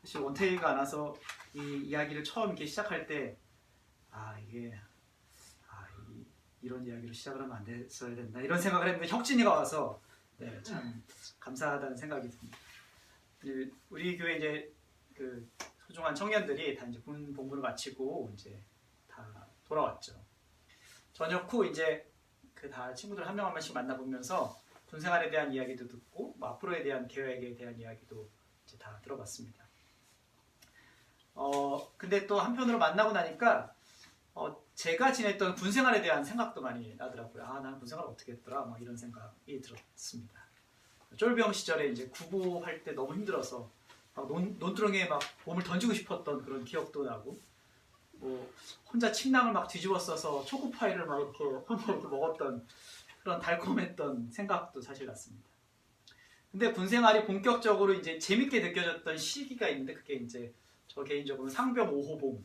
사실 원태희가 나서 이 이야기를 처음 이렇게 시작할 때 이게 이런 이야기로 시작을 하면 안 됐어야 된다 이런 생각을 했는데 혁진이가 와서 참 감사하다는 생각이 듭니다. 우리 교회 이제 그 소중한 청년들이 다 이제 군 복무를 마치고 이제 다 돌아왔죠. 저녁 후 이제 그 다 친구들 한 명 한 명씩 만나보면서 군 생활에 대한 이야기도 듣고 앞으로에 대한 계획에 대한 이야기도 이제 다 들어봤습니다. 근데 또 한편으로 만나고 나니까 제가 지냈던 군 생활에 대한 생각도 많이 나더라고요. 나는 군 생활 어떻게 했더라? 막 이런 생각이 들었습니다. 쫄병 시절에 이제 구보할 때 너무 힘들어서 논두렁에 막 몸을 던지고 싶었던 그런 기억도 나고, 뭐 혼자 침낭을 막 뒤집어 써서 초코파이를 막 이렇게 혼자 이렇게 먹었던 그런 달콤했던 생각도 사실 났습니다. 근데 군 생활이 본격적으로 이제 재밌게 느껴졌던 시기가 있는데 그게 이제 저 개인적으로는 상병 5호봉,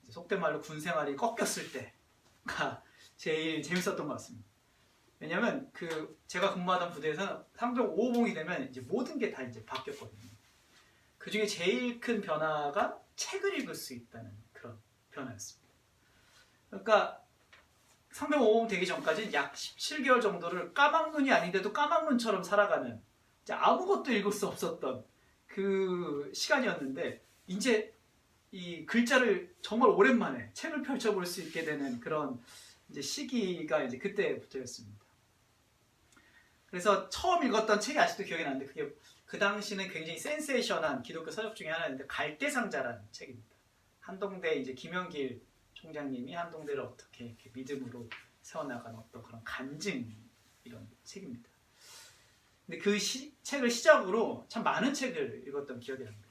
속된 말로 군 생활이 꺾였을 때가 제일 재밌었던 것 같습니다. 왜냐면 제가 근무하던 부대에서는 상병 5호봉이 되면 이제 모든 게 다 이제 바뀌었거든요. 그 중에 제일 큰 변화가 책을 읽을 수 있다는 그런 변화였습니다. 그러니까 상병 5호봉 되기 전까지 약 17개월 정도를 까막눈이 아닌데도 까막눈처럼 살아가는 아무것도 읽을 수 없었던 그 시간이었는데, 이제 이 글자를 정말 오랜만에 책을 펼쳐볼 수 있게 되는 그런 이제 시기가 이제 그때부터였습니다. 그래서 처음 읽었던 책이 아직도 기억이 나는데 그게 그 당시는 굉장히 센세이션한 기독교 서적 중에 하나였는데 갈대상자라는 책입니다. 한동대 이제 김영길 총장님이 한동대를 어떻게 이렇게 믿음으로 세워나가는 어떤 그런 간증 이런 책입니다. 근데 그 책을 시작으로 참 많은 책을 읽었던 기억이 납니다.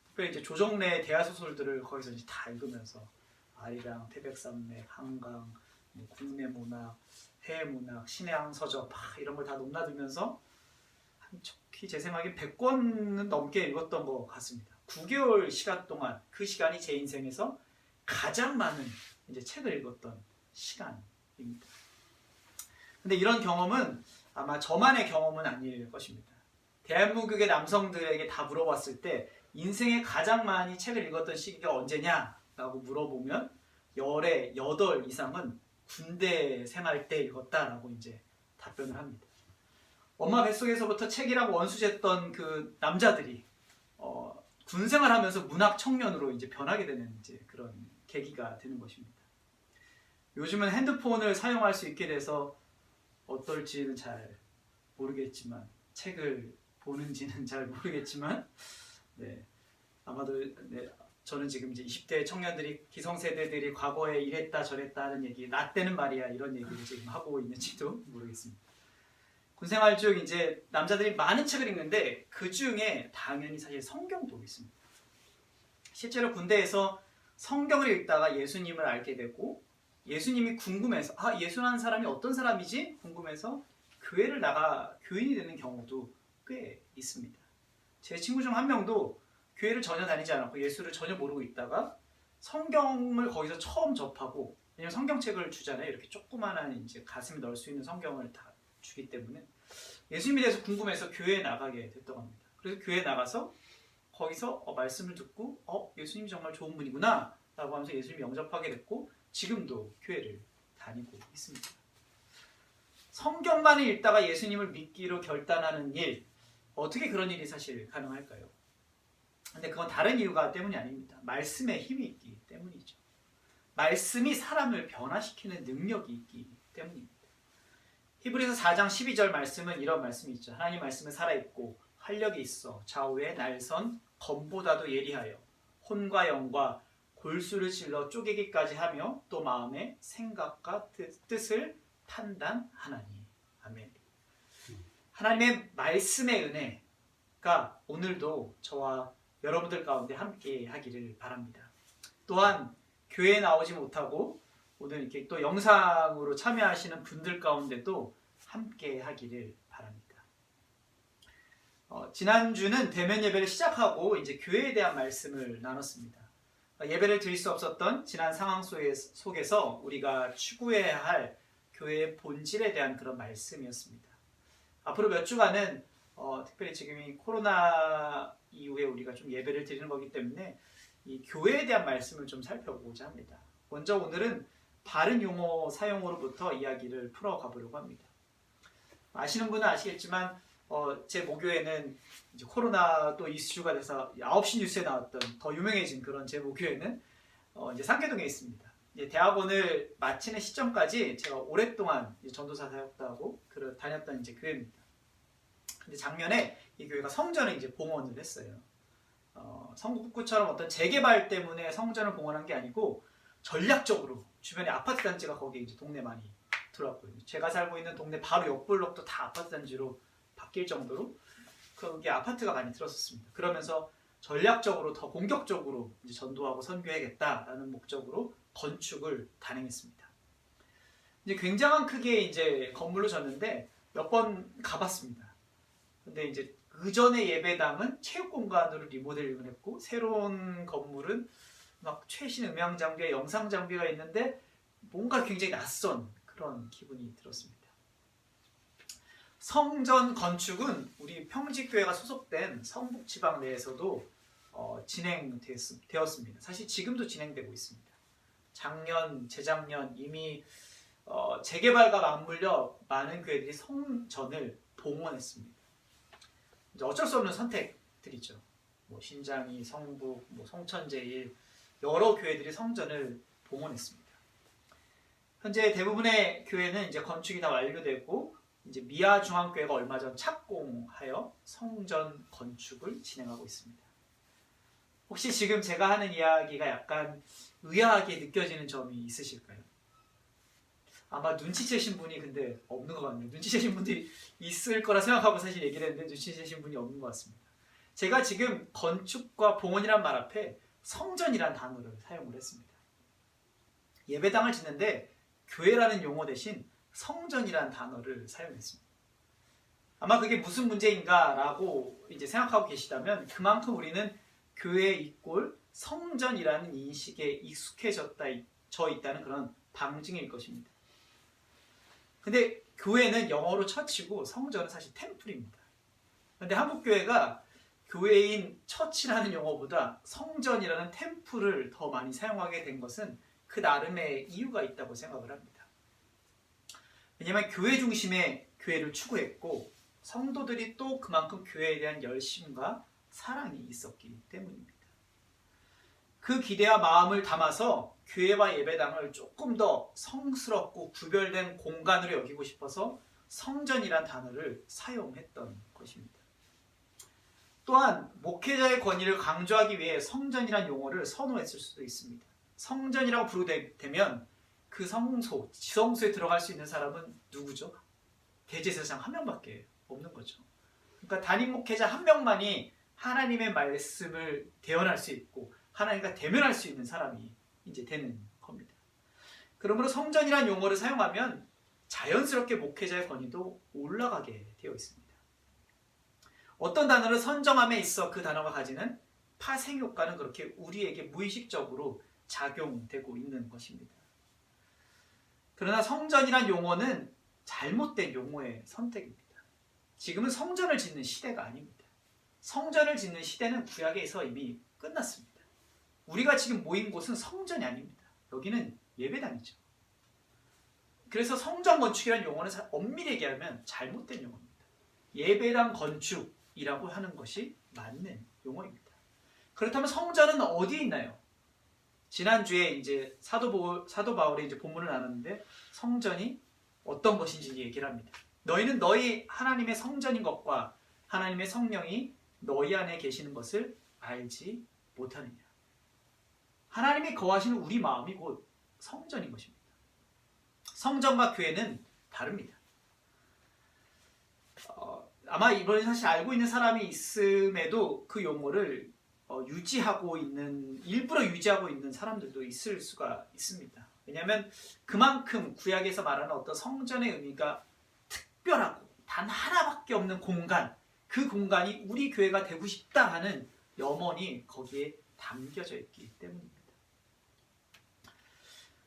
특별히 이제 조정래의 대하소설들을 거기서 이제 다 읽으면서 아리랑, 태백산맥, 한강, 국내문학, 해외문학, 신해항서적 이런 걸 다 넘나들면서 한척히 제 생각에 100권은 넘게 읽었던 것 같습니다. 9개월 시간 동안, 그 시간이 제 인생에서 가장 많은 이제 책을 읽었던 시간입니다. 근데 이런 경험은 아마 저만의 경험은 아닐 것입니다. 대한민국의 남성들에게 다 물어봤을 때 인생에 가장 많이 책을 읽었던 시기가 언제냐라고 물어보면 열의 8 이상은 군대 생활 때 읽었다라고 이제 답변을 합니다. 엄마 뱃속에서부터 책이라고 원수졌던 그 남자들이 군 생활하면서 문학 청년으로 이제 변하게 되는 이제 그런 계기가 되는 것입니다. 요즘은 핸드폰을 사용할 수 있게 돼서 어떨지는 잘 모르겠지만, 책을 보는지는 잘 모르겠지만, 아마도 저는 지금 이제 20대 청년들이, 기성세대들이 과거에 이랬다 저랬다 하는 얘기, 나 때는 말이야 이런 얘기를 지금 하고 있는지도 모르겠습니다. 군생활 중 이제 남자들이 많은 책을 읽는데 그 중에 당연히 사실 성경도 있습니다. 실제로 군대에서 성경을 읽다가 예수님을 알게 되고, 예수님이 궁금해서 예수라는 사람이 어떤 사람이지 궁금해서 교회를 나가 교인이 되는 경우도 꽤 있습니다. 제 친구 중 한 명도 교회를 전혀 다니지 않았고 예수를 전혀 모르고 있다가 성경을 거기서 처음 접하고, 왜냐면 성경책을 주잖아요. 이렇게 조그만한 이제 가슴에 넣을 수 있는 성경을 다 주기 때문에 예수님에 대해서 궁금해서 교회에 나가게 됐다고 합니다. 그래서 교회에 나가서 거기서 말씀을 듣고 예수님이 정말 좋은 분이구나 라고 하면서 예수님 영접하게 됐고 지금도 교회를 다니고 있습니다. 성경만을 읽다가 예수님을 믿기로 결단하는 일, 어떻게 그런 일이 사실 가능할까요? 근데 그건 다른 이유가 때문이 아닙니다. 말씀에 힘이 있기 때문이죠. 말씀이 사람을 변화시키는 능력이 있기 때문입니다. 히브리서 4장 12절 말씀은 이런 말씀이 있죠. 하나님 말씀은 살아있고 활력이 있어 좌우에 날선 검보다도 예리하여 혼과 영과 골수를 찔러 쪼개기까지 하며 또 마음의 생각과 뜻을 판단하나니. 아멘. 하나님의 말씀의 은혜가 오늘도 저와 여러분들 가운데 함께 하기를 바랍니다. 또한 교회에 나오지 못하고 오늘 이렇게 또 영상으로 참여하시는 분들 가운데도 함께 하기를 바랍니다. 지난주는 대면 예배를 시작하고 이제 교회에 대한 말씀을 나눴습니다. 예배를 드릴 수 없었던 지난 상황 속에서 우리가 추구해야 할 교회의 본질에 대한 그런 말씀이었습니다. 앞으로 몇 주간은 특별히 지금 이 코로나 이후에 우리가 좀 예배를 드리는 거기 때문에 이 교회에 대한 말씀을 좀 살펴보고자 합니다. 먼저 오늘은 바른 용어 사용으로부터 이야기를 풀어가 보려고 합니다. 아시는 분은 아시겠지만 제 모교에는 이제 코로나 또 이슈가 돼서 9시 뉴스에 나왔던 더 유명해진 그런 제 모교에는 이제 상계동에 있습니다. 이제 대학원을 마치는 시점까지 제가 오랫동안 전도사 사역도 하고 다녔던 이제 교회입니다. 근데 작년에 이 교회가 성전을 이제 봉헌을 했어요. 성북구처럼 어떤 재개발 때문에 성전을 봉헌한 게 아니고 전략적으로 주변에 아파트 단지가 거기 이제 동네 많이 들어왔고요. 제가 살고 있는 동네 바로 옆 블록도 다 아파트 단지로 바뀔 정도로 거기에 아파트가 많이 들었었습니다. 그러면서 전략적으로 더 공격적으로 이제 전도하고 선교해야겠다라는 목적으로 건축을 단행했습니다. 이제 굉장한 크기의 이제 건물로 졌는데 몇 번 가봤습니다. 근데 이제 그 전에 예배당은 체육 공간으로 리모델링을 했고 새로운 건물은 막 최신 음향 장비와 영상 장비가 있는데 뭔가 굉장히 낯선 그런 기분이 들었습니다. 성전 건축은 우리 평직교회가 소속된 성북지방 내에서도 진행되었습니다. 사실 지금도 진행되고 있습니다. 작년, 재작년 이미 재개발과 맞물려 많은 교회들이 성전을 봉헌했습니다. 이제 어쩔 수 없는 선택들이죠. 뭐 신장이, 성북, 뭐 성천제일 여러 교회들이 성전을 봉헌했습니다. 현재 대부분의 교회는 이제 건축이 다 완료되고 이제 미아중앙교회가 얼마 전 착공하여 성전 건축을 진행하고 있습니다. 혹시 지금 제가 하는 이야기가 약간 의아하게 느껴지는 점이 있으실까요? 아마 눈치채신 분이 근데 없는 것 같네요. 눈치채신 분들이 있을 거라 생각하고 사실 얘기를 했는데 눈치채신 분이 없는 것 같습니다. 제가 지금 건축과 봉헌이란 말 앞에 성전이란 단어를 사용을 했습니다. 예배당을 짓는데 교회라는 용어 대신 성전이란 단어를 사용했습니다. 아마 그게 무슨 문제인가라고 이제 생각하고 계시다면 그만큼 우리는 교회 이꼴 성전이라는 인식에 익숙해져 있다는 그런 방증일 것입니다. 근데 교회는 영어로 처치고 성전은 사실 템플입니다. 근데 한국교회가 교회인 처치라는 용어보다 성전이라는 템플을 더 많이 사용하게 된 것은 그 나름의 이유가 있다고 생각을 합니다. 왜냐하면 교회 중심의 교회를 추구했고 성도들이 또 그만큼 교회에 대한 열심과 사랑이 있었기 때문입니다. 그 기대와 마음을 담아서 교회와 예배당을 조금 더 성스럽고 구별된 공간으로 여기고 싶어서 성전이란 단어를 사용했던 것입니다. 또한 목회자의 권위를 강조하기 위해 성전이란 용어를 선호했을 수도 있습니다. 성전이라고 부르되면 그 성소, 지성소에 들어갈 수 있는 사람은 누구죠? 대제사장 한 명밖에 없는 거죠. 그러니까 담임 목회자 한 명만이 하나님의 말씀을 대언할 수 있고 하나님과 대면할 수 있는 사람이 이제 되는 겁니다. 그러므로 성전이란 용어를 사용하면 자연스럽게 목회자의 권위도 올라가게 되어 있습니다. 어떤 단어를 선정함에 있어 그 단어가 가지는 파생 효과는 그렇게 우리에게 무의식적으로 작용되고 있는 것입니다. 그러나 성전이란 용어는 잘못된 용어의 선택입니다. 지금은 성전을 짓는 시대가 아닙니다. 성전을 짓는 시대는 구약에서 이미 끝났습니다. 우리가 지금 모인 곳은 성전이 아닙니다. 여기는 예배당이죠. 그래서 성전 건축이라는 용어는 엄밀히 얘기하면 잘못된 용어입니다. 예배당 건축이라고 하는 것이 맞는 용어입니다. 그렇다면 성전은 어디에 있나요? 지난주에 이제 사도 바울의 이제 본문을 나눴는데 성전이 어떤 것인지 얘기를 합니다. 너희는 너희 하나님의 성전인 것과 하나님의 성령이 너희 안에 계시는 것을 알지 못하느냐. 하나님이 거하시는 우리 마음이 곧 성전인 것입니다. 성전과 교회는 다릅니다. 아마 이번에 사실 알고 있는 사람이 있음에도 그 용어를 일부러 유지하고 있는 사람들도 있을 수가 있습니다. 왜냐하면 그만큼 구약에서 말하는 어떤 성전의 의미가 특별하고 단 하나밖에 없는 공간, 그 공간이 우리 교회가 되고 싶다 하는 염원이 거기에 담겨져 있기 때문입니다.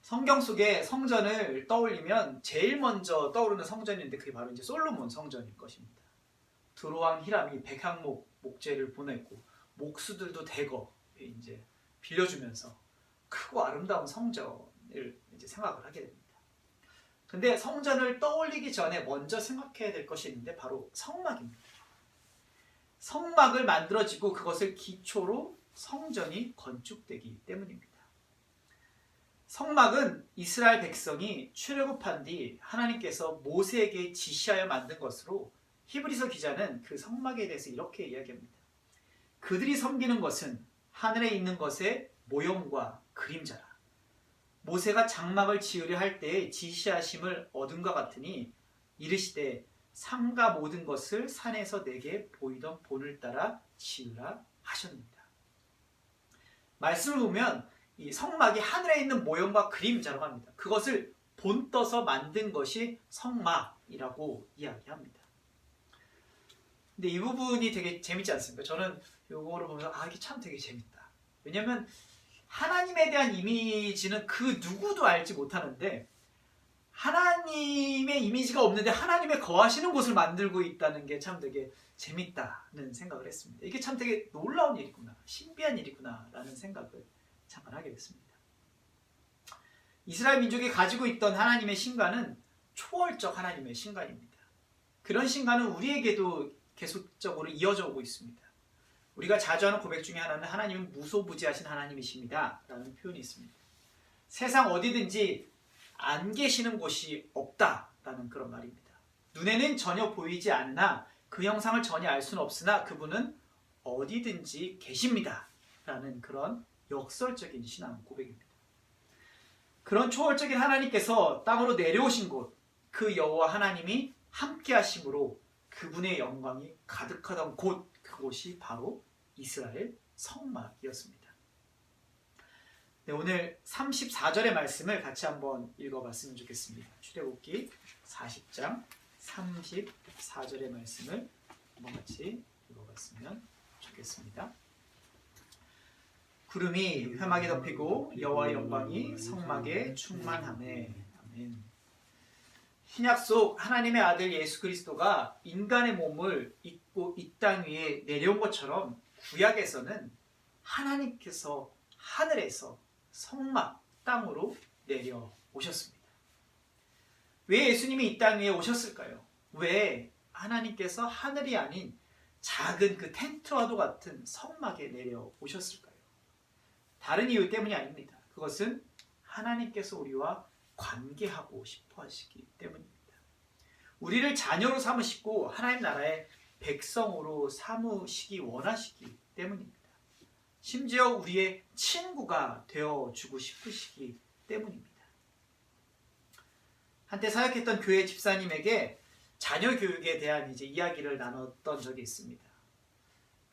성경 속에 성전을 떠올리면 제일 먼저 떠오르는 성전인데 그게 바로 이제 솔로몬 성전일 것입니다. 두로왕 히람이 백향목 목재를 보냈고 목수들도 대거 이제 빌려주면서 크고 아름다운 성전을 이제 생각을 하게 됩니다. 근데 성전을 떠올리기 전에 먼저 생각해야 될 것이 있는데 바로 성막입니다. 성막을 만들어지고 그것을 기초로 성전이 건축되기 때문입니다. 성막은 이스라엘 백성이 출애굽한 뒤 하나님께서 모세에게 지시하여 만든 것으로 히브리서 기자는 그 성막에 대해서 이렇게 이야기합니다. 그들이 섬기는 것은 하늘에 있는 것의 모형과 그림자라. 모세가 장막을 지으려 할 때에 지시하심을 얻은과 같으니 이르시되 산과 모든 것을 산에서 내게 보이던 본을 따라 지으라 하셨습니다. 말씀을 보면 이 성막이 하늘에 있는 모형과 그림자라고 합니다. 그것을 본떠서 만든 것이 성막이라고 이야기합니다. 근데 이 부분이 되게 재밌지 않습니까? 저는 이거를 보면서 이게 참 되게 재밌다. 왜냐하면 하나님에 대한 이미지는 그 누구도 알지 못하는데 하나님의 이미지가 없는데 하나님의 거하시는 곳을 만들고 있다는 게 참 되게 재밌다는 생각을 했습니다. 이게 참 되게 놀라운 일이구나, 신비한 일이구나 라는 생각을 잠깐 하게 됐습니다. 이스라엘 민족이 가지고 있던 하나님의 신관은 초월적 하나님의 신관입니다. 그런 신관은 우리에게도 계속적으로 이어져 오고 있습니다. 우리가 자주 하는 고백 중에 하나는 하나님은 무소부지하신 하나님이십니다 라는 표현이 있습니다. 세상 어디든지 안 계시는 곳이 없다라는 그런 말입니다. 눈에는 전혀 보이지 않나 그 형상을 전혀 알 수는 없으나 그분은 어디든지 계십니다 라는 그런 역설적인 신앙 고백입니다. 그런 초월적인 하나님께서 땅으로 내려오신 곳, 그 여호와 하나님이 함께 하심으로 그분의 영광이 가득하던 곳, 그곳이 바로 이스라엘 성막이었습니다. 네, 오늘 34절의 말씀을 같이 한번 읽어봤으면 좋겠습니다. 출애굽기 40장 34절의 말씀을 한번 같이 읽어봤으면 좋겠습니다. 구름이 회막에 덮이고 여호와의 영광이 성막에 충만하네. 아멘. 신약 속 하나님의 아들 예수 그리스도가 인간의 몸을 입고 이 땅 위에 내려온 것처럼 구약에서는 하나님께서 하늘에서 성막 땅으로 내려오셨습니다. 왜 예수님이 이 땅 위에 오셨을까요? 왜 하나님께서 하늘이 아닌 작은 그 텐트와도 같은 성막에 내려오셨을까요? 다른 이유 때문이 아닙니다. 그것은 하나님께서 우리와 관계하고 싶어 하시기 때문입니다. 우리를 자녀로 삼으시고 하나님 나라의 백성으로 삼으시기 원하시기 때문입니다. 심지어 우리의 친구가 되어주고 싶으시기 때문입니다. 한때 사역했던 교회 집사님에게 자녀 교육에 대한 이야기를 나눴던 적이 있습니다.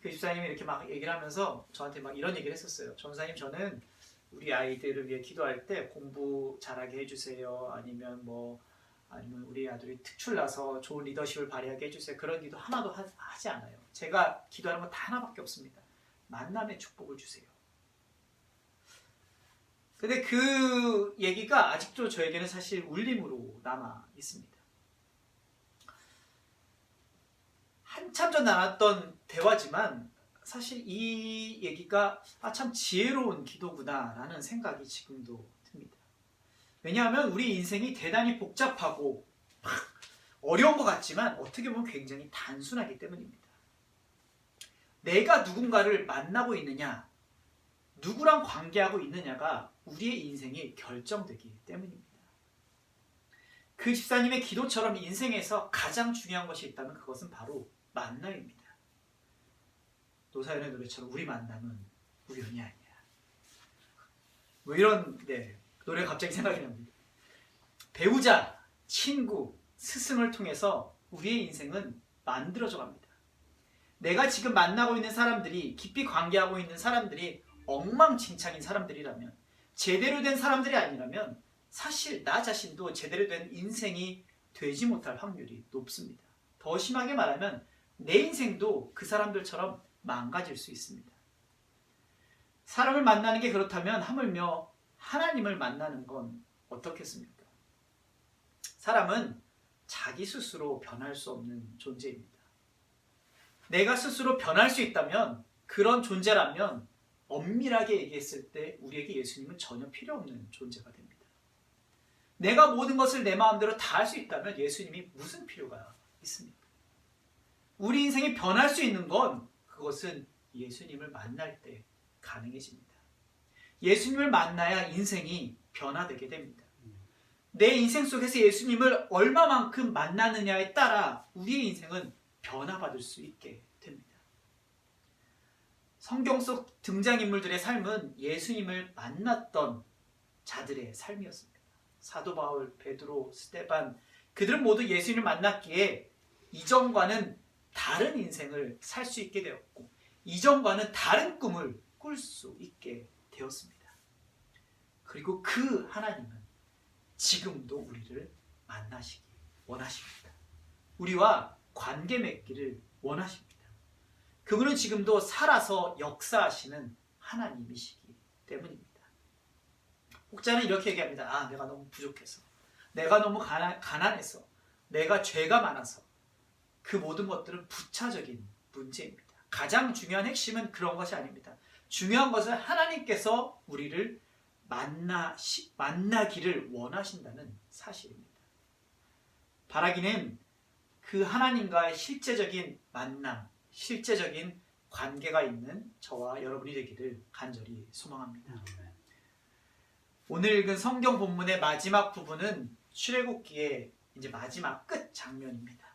그 집사님이 이렇게 막 얘기를 하면서 저한테 막 이런 얘기를 했었어요. 전사님, 저는 우리 아이들을 위해 기도할 때 공부 잘하게 해주세요. 아니면 우리 아들이 특출나서 좋은 리더십을 발휘하게 해주세요. 그런 기도 하나도 하지 않아요. 제가 기도하는 건 다 하나밖에 없습니다. 만남의 축복을 주세요. 근데 그 얘기가 아직도 저에게는 사실 울림으로 남아 있습니다. 한참 전 나눴던 대화지만 사실 이 얘기가 참 지혜로운 기도구나 라는 생각이 지금도 듭니다. 왜냐하면 우리 인생이 대단히 복잡하고 어려운 것 같지만 어떻게 보면 굉장히 단순하기 때문입니다. 내가 누군가를 만나고 있느냐, 누구랑 관계하고 있느냐가 우리의 인생이 결정되기 때문입니다. 그 집사님의 기도처럼 인생에서 가장 중요한 것이 있다면 그것은 바로 만남입니다. 노사연의 노래처럼 우리 만남은 우연이 아니야. 이런 노래가 갑자기 생각이 납니다. 배우자, 친구, 스승을 통해서 우리의 인생은 만들어져 갑니다. 내가 지금 만나고 있는 사람들이, 깊이 관계하고 있는 사람들이 엉망진창인 사람들이라면, 제대로 된 사람들이 아니라면 사실 나 자신도 제대로 된 인생이 되지 못할 확률이 높습니다. 더 심하게 말하면 내 인생도 그 사람들처럼 망가질 수 있습니다. 사람을 만나는 게 그렇다면 하물며 하나님을 만나는 건 어떻겠습니까? 사람은 자기 스스로 변할 수 없는 존재입니다. 내가 스스로 변할 수 있다면 그런 존재라면 엄밀하게 얘기했을 때 우리에게 예수님은 전혀 필요 없는 존재가 됩니다. 내가 모든 것을 내 마음대로 다 할 수 있다면 예수님이 무슨 필요가 있습니까? 우리 인생이 변할 수 있는 건 그것은 예수님을 만날 때 가능해집니다. 예수님을 만나야 인생이 변화되게 됩니다. 내 인생 속에서 예수님을 얼마만큼 만나느냐에 따라 우리의 인생은 변화받을 수 있게 됩니다. 성경 속 등장인물들의 삶은 예수님을 만났던 자들의 삶이었습니다. 사도 바울, 베드로, 스데반, 그들은 모두 예수님을 만났기에 이전과는 다른 인생을 살 수 있게 되었고 이전과는 다른 꿈을 꿀 수 있게 되었습니다. 그리고 그 하나님은 지금도 우리를 만나시기 원하십니다. 우리와 관계 맺기를 원하십니다. 그분은 지금도 살아서 역사하시는 하나님이시기 때문입니다. 혹자는 이렇게 얘기합니다. 내가 너무 부족해서, 내가 너무 가난해서, 내가 죄가 많아서. 그 모든 것들은 부차적인 문제입니다. 가장 중요한 핵심은 그런 것이 아닙니다. 중요한 것은 하나님께서 우리를 만나기를 원하신다는 사실입니다. 바라기는 그 하나님과의 실제적인 만남, 실제적인 관계가 있는 저와 여러분이 되기를 간절히 소망합니다. 오늘 읽은 성경 본문의 마지막 부분은 출애굽기의 이제 마지막 끝 장면입니다.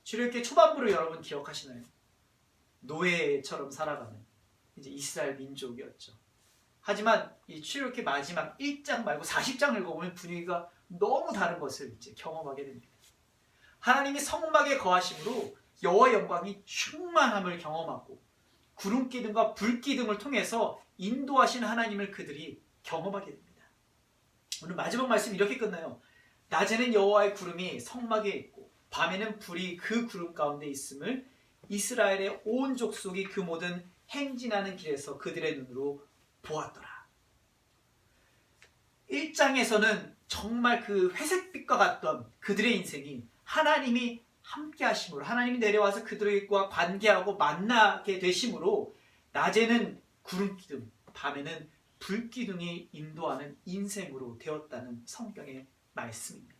출애굽기 초반부를 여러분 기억하시나요? 노예처럼 살아가는 이제 이스라엘 민족이었죠. 하지만 이 출애굽기 마지막 1장 말고 40장 읽어보면 분위기가 너무 다른 것을 이제 경험하게 됩니다. 하나님이 성막에 거하심으로 여호와의 영광이 충만함을 경험하고 구름 기둥과 불 기둥을 통해서 인도하신 하나님을 그들이 경험하게 됩니다. 오늘 마지막 말씀 이렇게 끝나요. 낮에는 여호와의 구름이 성막에 있고 밤에는 불이 그 구름 가운데 있음을 이스라엘의 온 족속이 그 모든 행진하는 길에서 그들의 눈으로 보았더라. 1장에서는 정말 그 회색빛과 같던 그들의 인생이 하나님이 함께 하심으로, 하나님이 내려와서 그들과 관계하고 만나게 되심으로 낮에는 구름기둥, 밤에는 불기둥이 인도하는 인생으로 되었다는 성경의 말씀입니다.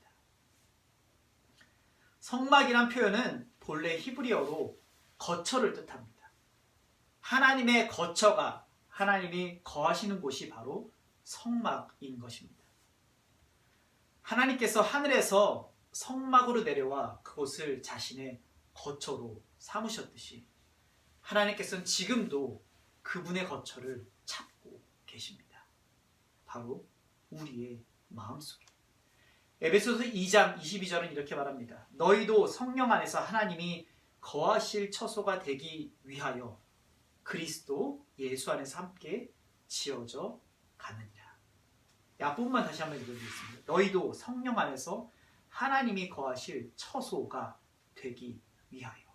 성막이란 표현은 본래 히브리어로 거처를 뜻합니다. 하나님의 거처가, 하나님이 거하시는 곳이 바로 성막인 것입니다. 하나님께서 하늘에서 성막으로 내려와 그곳을 자신의 거처로 삼으셨듯이 하나님께서는 지금도 그분의 거처를 찾고 계십니다. 바로 우리의 마음속에. 에베소서 2장 22절은 이렇게 말합니다. 너희도 성령 안에서 하나님이 거하실 처소가 되기 위하여 그리스도 예수 안에서 함께 지어져 가느니라. 이 앞부분만 다시 한번 읽어드리겠습니다. 너희도 성령 안에서 하나님이 거하실 처소가 되기 위하여.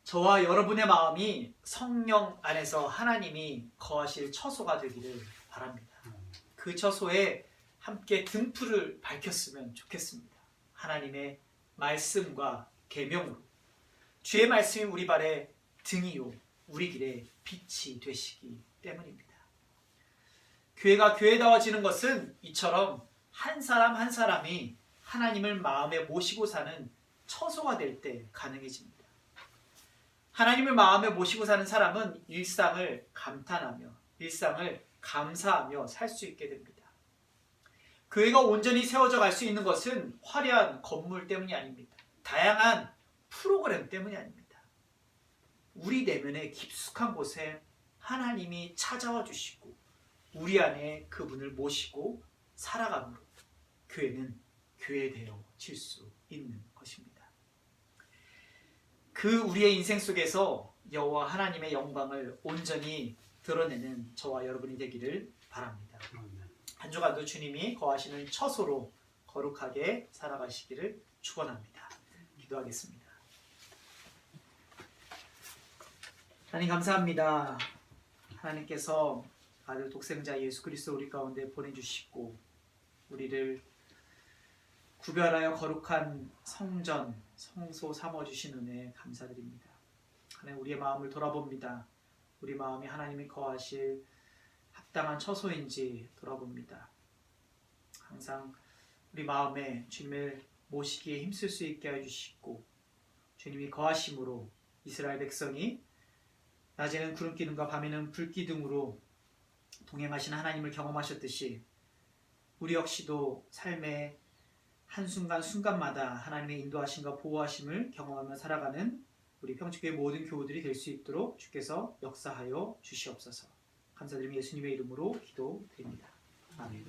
저와 여러분의 마음이 성령 안에서 하나님이 거하실 처소가 되기를 바랍니다. 그 처소에 함께 등불을 밝혔으면 좋겠습니다. 하나님의 말씀과 계명으로 주의 말씀이 우리 발의 등이요 우리 길의 빛이 되시기 때문입니다. 교회가 교회다워지는 것은 이처럼 한 사람 한 사람이 하나님을 마음에 모시고 사는 처소가 될 때 가능해집니다. 하나님을 마음에 모시고 사는 사람은 일상을 감탄하며 일상을 감사하며 살 수 있게 됩니다. 교회가 온전히 세워져 갈 수 있는 것은 화려한 건물 때문이 아닙니다. 다양한 프로그램 때문이 아닙니다. 우리 내면의 깊숙한 곳에 하나님이 찾아와 주시고 우리 안에 그분을 모시고 살아감으로 교회는 교회되어질 수 있는 것입니다. 그 우리의 인생 속에서 여호와 하나님의 영광을 온전히 드러내는 저와 여러분이 되기를 바랍니다. 한 주간도 주님이 거하시는 처소로 거룩하게 살아가시기를 축원합니다. 기도하겠습니다. 하나님 감사합니다. 하나님께서 아들 독생자 예수 그리스도 우리 가운데 보내주시고 우리를 구별하여 거룩한 성전, 성소 삼아주신 은혜에 감사드립니다. 하나님, 우리의 마음을 돌아봅니다. 우리 마음이 하나님이 거하실 합당한 처소인지 돌아봅니다. 항상 우리 마음에 주님을 모시기에 힘쓸 수 있게 해주시고, 주님이 거하심으로 이스라엘 백성이 낮에는 구름 기둥과 밤에는 불 기둥으로 동행하신 하나님을 경험하셨듯이 우리 역시도 삶의 한순간 순간마다 하나님의 인도하심과 보호하심을 경험하며 살아가는 우리 평택교회 모든 교우들이 될 수 있도록 주께서 역사하여 주시옵소서. 감사드리며 예수님의 이름으로 기도드립니다. 아멘.